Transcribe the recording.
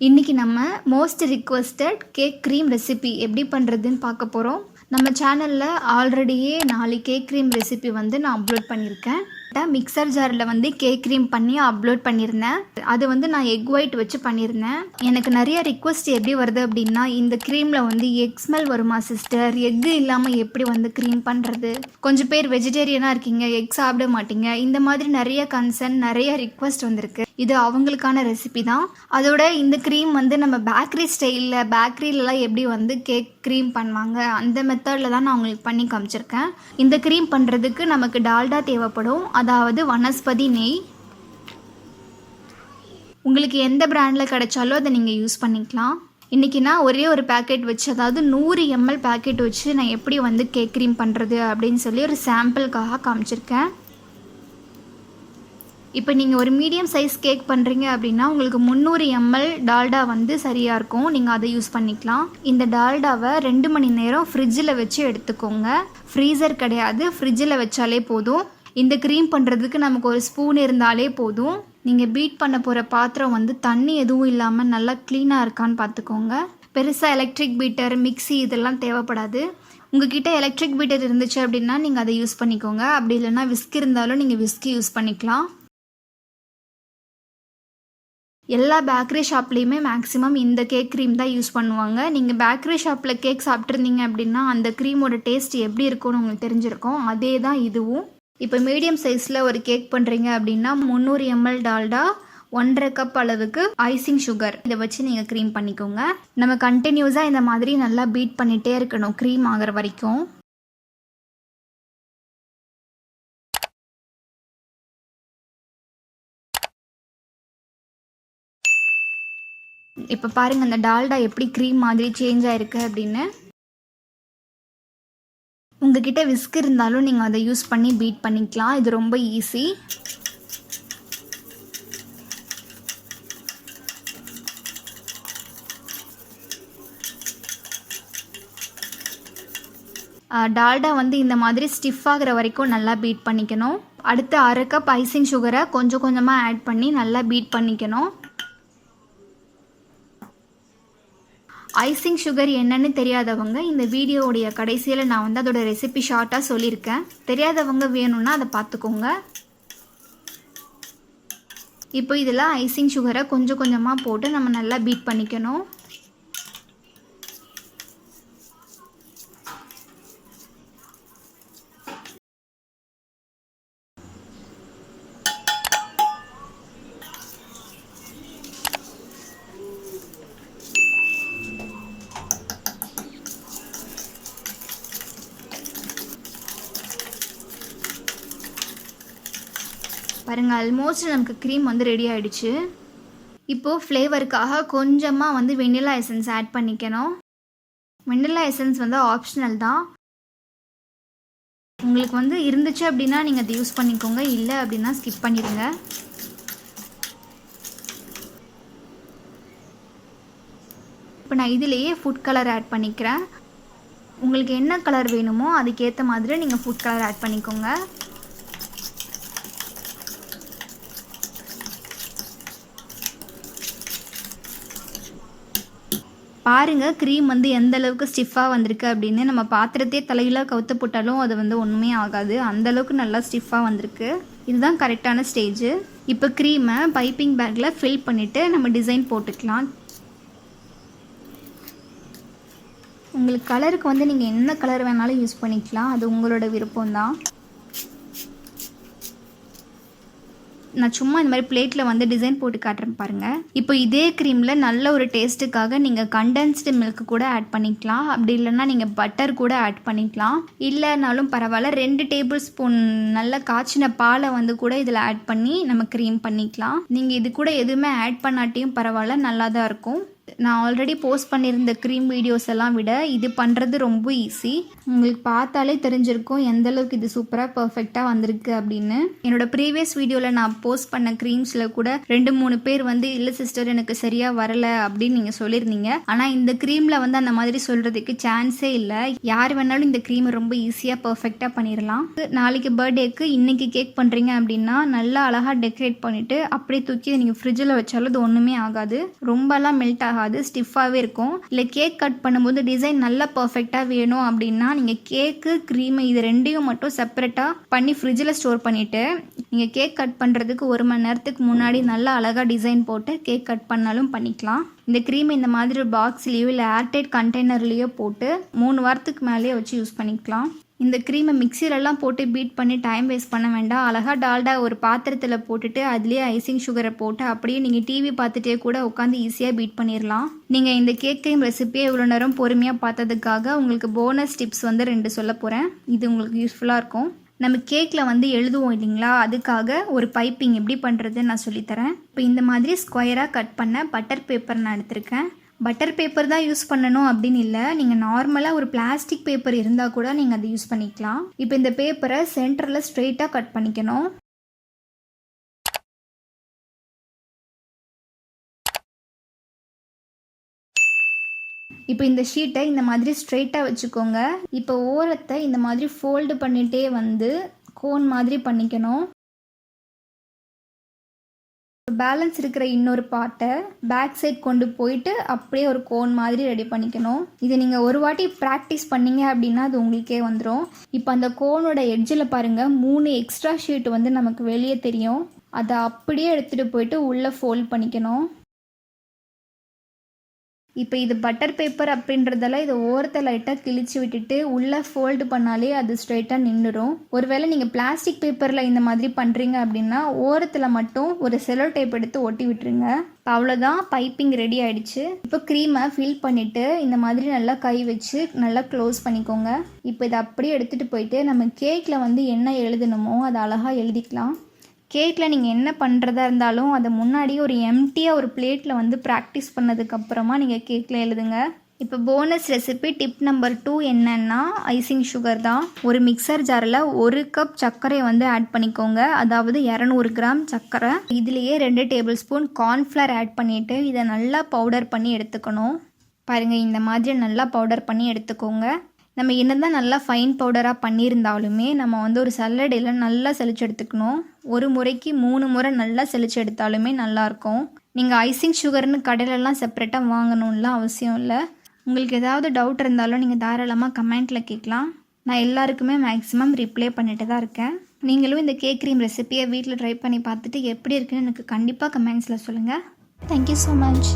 இன்றைக்கி நம்ம most requested cake cream recipe எப்படி பண்ணுறதுன்னு பார்க்க போகிறோம். நம்ம சேனலில் ஆல்ரெடியே 4 கேக் க்ரீம் ரெசிபி வந்து நான் அப்லோட் பண்ணியிருக்கேன். மிக்சர் ஜாரில் வந்து கேக் க்ரீம் பண்ணி அப்லோட் பண்ணியிருந்தேன். அது வந்து நான் எக் ஒயிட் வச்சு பண்ணியிருந்தேன். எனக்கு நிறைய ரிக்வெஸ்ட் எப்படி வருது அப்படின்னா, இந்த க்ரீமில் வந்து எக் ஸ்மெல் வருமா சிஸ்டர், எக்கு இல்லாமல் எப்படி வந்து க்ரீம் பண்ணுறது, கொஞ்சம் பேர் வெஜிடேரியனாக இருக்கீங்க, எக் சாப்பிட மாட்டீங்க, இந்த மாதிரி நிறைய கன்சர்ன் நிறைய ரிக்வெஸ்ட் வந்திருக்கு. இது அவங்களுக்கான ரெசிபி தான். அதோட இந்த க்ரீம் வந்து நம்ம பேக்கரி ஸ்டைலில் பேக்கரியிலலாம் எப்படி வந்து கேக் க்ரீம் பண்ணுவாங்க அந்த மெத்தடில் தான் நான் உங்களுக்கு பண்ணி காமிச்சிருக்கேன். இந்த க்ரீம் பண்ணுறதுக்கு நமக்கு டால்டா தேவைப்படும், அதாவது வனஸ்பதி நெய். உங்களுக்கு எந்த பிராண்டில் கிடைச்சாலும் அதை நீங்கள் யூஸ் பண்ணிக்கலாம். இன்றைக்கி நான் ஒரே ஒரு பேக்கெட் வச்சு, அதாவது 100 ml பேக்கெட் வச்சு நான் எப்படி வந்து கேக் க்ரீம் பண்ணுறது அப்படின்னு சொல்லி ஒரு சாம்பிளுக்காக காமிச்சிருக்கேன். இப்போ நீங்கள் ஒரு மீடியம் சைஸ் கேக் பண்ணுறீங்க அப்படின்னா உங்களுக்கு 300 ml டால்டா வந்து சரியாக இருக்கும். நீங்கள் அதை யூஸ் பண்ணிக்கலாம். இந்த டால்டாவை 2 மணி நேரம் ஃப்ரிட்ஜில் வச்சு எடுத்துக்கோங்க. ஃப்ரீசர் கிடையாது, ஃப்ரிட்ஜில் வச்சாலே போதும். இந்த க்ரீம் பண்ணுறதுக்கு நமக்கு ஒரு ஸ்பூன் இருந்தாலே போதும். நீங்கள் பீட் பண்ண போகிற பாத்திரம் வந்து தண்ணி எதுவும் இல்லாமல் நல்லா க்ளீனாக இருக்கான்னு பார்த்துக்கோங்க. பெருசாக எலக்ட்ரிக் பீட்டர், மிக்சி இதெல்லாம் தேவைப்படாது. உங்ககிட்ட எலக்ட்ரிக் பீட்டர் இருந்துச்சு அப்படின்னா நீங்கள் அதை யூஸ் பண்ணிக்கோங்க. அப்படி இல்லைன்னா விஸ்க் இருந்தாலும் நீங்கள் விஸ்க் யூஸ் பண்ணிக்கலாம். எல்லா பேக்கரி ஷாப்லேயுமே மேக்ஸிமம் இந்த கேக் க்ரீம் தான் யூஸ் பண்ணுவாங்க. நீங்கள் பேக்கரி ஷாப்பில் கேக் சாப்பிட்ருந்தீங்க அப்படின்னா அந்த க்ரீமோட டேஸ்ட் எப்படி இருக்கும்னு உங்களுக்கு தெரிஞ்சிருக்கும். அதே தான் இதுவும். இப்போ மீடியம் சைஸில் ஒரு கேக் பண்ணுறீங்க அப்படின்னா 300 ml டால்டா, 1.5 கப் அளவுக்கு ஐசிங் சுகர், இதை வச்சு நீங்கள் க்ரீம் பண்ணிக்கோங்க. நம்ம கண்டினியூஸாக இந்த மாதிரி நல்லா பீட் பண்ணிகிட்டே இருக்கணும் க்ரீம் ஆகிற வரைக்கும். இப்போ பாருங்கள் அந்த டால்டா எப்படி க்ரீம் மாதிரி சேஞ்ச் ஆகிருக்கு அப்படின்னு. உங்ககிட்ட விஸ்க் இருந்தாலும் நீங்கள் அதை யூஸ் பண்ணி பீட் பண்ணிக்கலாம். இது ரொம்ப ஈஸி. டால்டா வந்து இந்த மாதிரி ஸ்டிஃப் ஆகிற வரைக்கும் நல்லா பீட் பண்ணிக்கணும். அடுத்து 1/2 கப் ஐசிங் சுகரை கொஞ்சம் கொஞ்சமாக ஆட் பண்ணி நல்லா பீட் பண்ணிக்கணும். ஐசிங் சுகர் என்னன்னு தெரியாதவங்க இந்த வீடியோவுடைய கடைசியில் நான் வந்து அதோட ரெசிபி ஷார்ட்டாக சொல்லியிருக்கேன். தெரியாதவங்க வேணும்னா அதை பார்த்துக்கோங்க. இப்போ இதில் ஐசிங் சுகரை கொஞ்சம் கொஞ்சமாக போட்டு நம்ம நல்லா பீட் பண்ணிக்கணும். பாருங்கள், ஆல்மோஸ்ட் நமக்கு க்ரீம் வந்து ரெடி ஆகிடுச்சு. இப்போது ஃப்ளேவருக்காக கொஞ்சமாக வந்து வெண்ணிலா எசன்ஸ் ஆட் பண்ணிக்கணும். வெண்ணிலா எசன்ஸ் வந்து ஆப்ஷனல் தான். உங்களுக்கு வந்து இருந்துச்சு அப்படின்னா நீங்கள் அதை யூஸ் பண்ணிக்கோங்க, இல்லை அப்படின்னா ஸ்கிப் பண்ணிடுங்க. இப்போ நான் இதிலேயே ஃபுட் கலர் ஆட் பண்ணிக்கிறேன். உங்களுக்கு என்ன கலர் வேணுமோ அதுக்கேற்ற மாதிரி நீங்கள் ஃபுட் கலர் ஆட் பண்ணிக்கோங்க. பாருங்கள் க்ரீம் வந்து எந்த அளவுக்கு ஸ்டிஃபாக வந்திருக்கு அப்படின்னு. நம்ம பாத்திரத்தையே தலையிலாக கவுத்து போட்டாலும் அது வந்து ஒன்றுமே ஆகாது, அந்தளவுக்கு நல்லா ஸ்டிஃபாக வந்திருக்கு. இதுதான் கரெக்டான ஸ்டேஜு. இப்போ க்ரீமை பைப்பிங் பேக்கில் ஃபில் பண்ணிவிட்டு நம்ம டிசைன் போட்டுக்கலாம். உங்களுக்கு கலருக்கு வந்து நீங்கள் என்ன கலர் வேணாலும் யூஸ் பண்ணிக்கலாம், அது உங்களோட விருப்பம்தான். நான் சும்மா இந்த மாதிரி பிளேட்டில் வந்து டிசைன் போட்டு காட்டுறேன் பாருங்கள். இப்போ இதே க்ரீமில் நல்ல ஒரு டேஸ்ட்டுக்காக நீங்கள் கண்டென்ஸ்டு மில்க் கூட ஆட் பண்ணிக்கலாம். அப்படி இல்லைன்னா நீங்கள் பட்டர் கூட ஆட் பண்ணிக்கலாம். இல்லைனாலும் பரவாயில்ல, 2 டேபிள் ஸ்பூன் நல்ல காய்ச்சின பாலை வந்து கூட இதில் ஆட் பண்ணி நம்ம க்ரீம் பண்ணிக்கலாம். நீங்கள் இது கூட எதுவுமே ஆட் பண்ணாட்டியும் பரவாயில்ல, நல்லா தான் இருக்கும். நான் ஆல்ரெடி போஸ்ட் பண்ணியிருந்த க்ரீம் வீடியோஸ் எல்லாம் விட இது பண்ணுறது ரொம்ப ஈஸி. உங்களுக்கு பார்த்தாலே தெரிஞ்சிருக்கும் எந்த அளவுக்கு இது சூப்பராக பர்ஃபெக்டாக வந்திருக்கு அப்படின்னு. என்னோட ப்ரீவியஸ் வீடியோவில் நான் போஸ்ட் பண்ண க்ரீம்ஸில் கூட 2-3 பேர் வந்து இல்லை சிஸ்டர் எனக்கு சரியாக வரலை அப்படின்னு நீங்கள் சொல்லியிருந்தீங்க. ஆனால் இந்த க்ரீமில் வந்து அந்த மாதிரி சொல்கிறதுக்கு சான்ஸே இல்லை. யார் வேணாலும் இந்த க்ரீமை ரொம்ப ஈஸியாக பர்ஃபெக்டாக பண்ணிடலாம். நாளைக்கு பர்த்டேக்கு இன்றைக்கி கேக் பண்ணுறீங்க அப்படின்னா நல்லா அழகாக டெக்கரேட் பண்ணிவிட்டு அப்படியே தூக்கி நீங்கள் ஃப்ரிட்ஜில் வச்சாலும் அது ஒன்றுமே ஆகாது. ரொம்பலாம் மெல்ட் ஆகாது, ஸ்டிஃபாகவே இருக்கும். இல்லை கேக் கட் பண்ணும்போது டிசைன் நல்லா பர்ஃபெக்டாக வேணும் அப்படின்னா நீங்கள் கேக்கு க்ரீமு இது ரெண்டையும் மட்டும் செப்பரேட்டாக பண்ணி ஃப்ரிட்ஜில் ஸ்டோர் பண்ணிவிட்டு நீங்கள் கேக் கட் பண்ணுறதுக்கு 1 மணி நேரத்துக்கு முன்னாடி நல்லா அழகாக டிசைன் போட்டு கேக் கட் பண்ணாலும் பண்ணிக்கலாம். இந்த க்ரீம் இந்த மாதிரி ஒரு பாக்ஸ்லேயோ இல்லை ஏர்டைட் கண்டெய்னர்லேயோ போட்டு 3 வாரத்துக்கு மேலேயே வச்சு யூஸ் பண்ணிக்கலாம். இந்த க்ரீமை மிக்சிலெல்லாம் போட்டு பீட் பண்ணி டைம் வேஸ்ட் பண்ண வேண்டாம். அழகாக டால்டா ஒரு பாத்திரத்தில் போட்டுட்டு அதுலேயே ஐசிங் சுகரை போட்டு அப்படியே நீங்கள் டிவி பார்த்துட்டே கூட உட்காந்து ஈஸியாக பீட் பண்ணிடலாம். நீங்கள் இந்த கேக் க்ரீம் ரெசிபியை இவ்வளோ நேரம் பொறுமையாக பார்த்ததுக்காக உங்களுக்கு போனஸ் டிப்ஸ் வந்து 2 சொல்ல போகிறேன். இது உங்களுக்கு யூஸ்ஃபுல்லாக இருக்கும். நம்ம கேக்கில் வந்து எழுதுவோம் இல்லைங்களா, அதுக்காக ஒரு பைப்பிங் எப்படி பண்ணுறதுன்னு நான் சொல்லித்தரேன். இப்போ இந்த மாதிரி ஸ்கொயராக கட் பண்ண பட்டர் பேப்பர் நான் எடுத்திருக்கேன். பட்டர் பேப்பர் தான் யூஸ் பண்ணணும் அப்படின்னு இல்லை, நீங்கள் நார்மலாக ஒரு பிளாஸ்டிக் பேப்பர் இருந்தால் கூட நீங்கள் அதை யூஸ் பண்ணிக்கலாம். இப்போ இந்த பேப்பரை சென்டரில் ஸ்ட்ரெயிட்டாக கட் பண்ணிக்கணும். இப்போ இந்த ஷீட்டை இந்த மாதிரி ஸ்ட்ரெயிட்டாக வச்சுக்கோங்க. இப்போ ஓரத்தை இந்த மாதிரி ஃபோல்டு பண்ணிகிட்டே வந்து கோன் மாதிரி பண்ணிக்கணும். பேலன்ஸ் இருக்கிற இன்னொரு பார்ட்டை பேக் சைட் கொண்டு போயிட்டு அப்படியே ஒரு கோன் மாதிரி ரெடி பண்ணிக்கணும். இதை நீங்கள் ஒரு வாட்டி ப்ராக்டிஸ் பண்ணீங்க அப்படின்னா அது உங்களுக்கே வந்துடும். இப்போ அந்த கோனோட எட்ஜில் பாருங்கள் 3 எக்ஸ்ட்ரா ஷீட் வந்து நமக்கு வெளியே தெரியும். அதை அப்படியே எடுத்துகிட்டு போயிட்டு உள்ளே ஃபோல்ட் பண்ணிக்கணும். இப்போ இது பட்டர் பேப்பர் அப்படின்றதால இதை ஓரத்தை லைட்டாக கிழிச்சு விட்டுட்டு உள்ளே ஃபோல்டு பண்ணாலே அது ஸ்ட்ரைட்டாக நின்றுடும். ஒருவேளை நீங்கள் பிளாஸ்டிக் பேப்பரில் இந்த மாதிரி பண்ணுறீங்க அப்படின்னா ஓரத்தில் மட்டும் ஒரு செலோ டேப் எடுத்து ஒட்டி விட்டுருங்க. இப்போ அவ்வளோதான், பைப்பிங் ரெடி ஆகிடுச்சு. இப்போ க்ரீமை ஃபில் பண்ணிவிட்டு இந்த மாதிரி நல்லா கை வச்சு நல்லா க்ளோஸ் பண்ணிக்கோங்க. இப்போ இதை அப்படியே எடுத்துகிட்டு போயிட்டு நம்ம கேக்கில் வந்து என்ன எழுதணுமோ அதை அழகாக எழுதிக்கலாம். கேக்கில் நீங்கள் என்ன பண்ணுறதா இருந்தாலும் அதை முன்னாடியே ஒரு எம்டியாக ஒரு பிளேட்டில் வந்து ப்ராக்டிஸ் பண்ணதுக்கப்புறமா நீங்கள் கேக்கில் எழுதுங்க. இப்போ போனஸ் ரெசிபி டிப் நம்பர் 2 என்னன்னா ஐசிங் சுகர் தான். ஒரு மிக்சர் ஜாரில் 1 கப் சர்க்கரை வந்து ஆட் பண்ணிக்கோங்க. அதாவது 200 கிராம் சர்க்கரை. இதுலேயே 2 டேபிள் ஸ்பூன் கார்ன்ஃப்ளவர் ஆட் பண்ணிவிட்டு இதை நல்லா பவுடர் பண்ணி எடுத்துக்கணும். பாருங்கள், இந்த மாதிரி நல்லா பவுடர் பண்ணி எடுத்துக்கோங்க. நம்ம என்னதான் நல்லா ஃபைன் பவுடராக பண்ணியிருந்தாலுமே நம்ம வந்து ஒரு சல்லடையில் நல்லா செழிச்சு எடுத்துக்கணும். ஒரு முறைக்கு 3 முறை நல்லா செழிச்சு எடுத்தாலுமே நல்லாயிருக்கும். நீங்கள் ஐசிங் சுகர்னு கடையிலலாம் செப்பரேட்டாக வாங்கணும்லாம் அவசியம் இல்லை. உங்களுக்கு ஏதாவது டவுட் இருந்தாலும் நீங்கள் தாராளமாக கமெண்ட்டில் கேட்கலாம். நான் எல்லாருக்குமே மேக்ஸிமம் ரிப்ளை பண்ணிட்டு தான் இருக்கேன். நீங்களும் இந்த கேக் க்ரீம் ரெசிபியை வீட்டில் ட்ரை பண்ணி பார்த்துட்டு எப்படி இருக்குன்னு எனக்கு கண்டிப்பாக கமெண்ட்ஸில் சொல்லுங்கள். Thank you so much.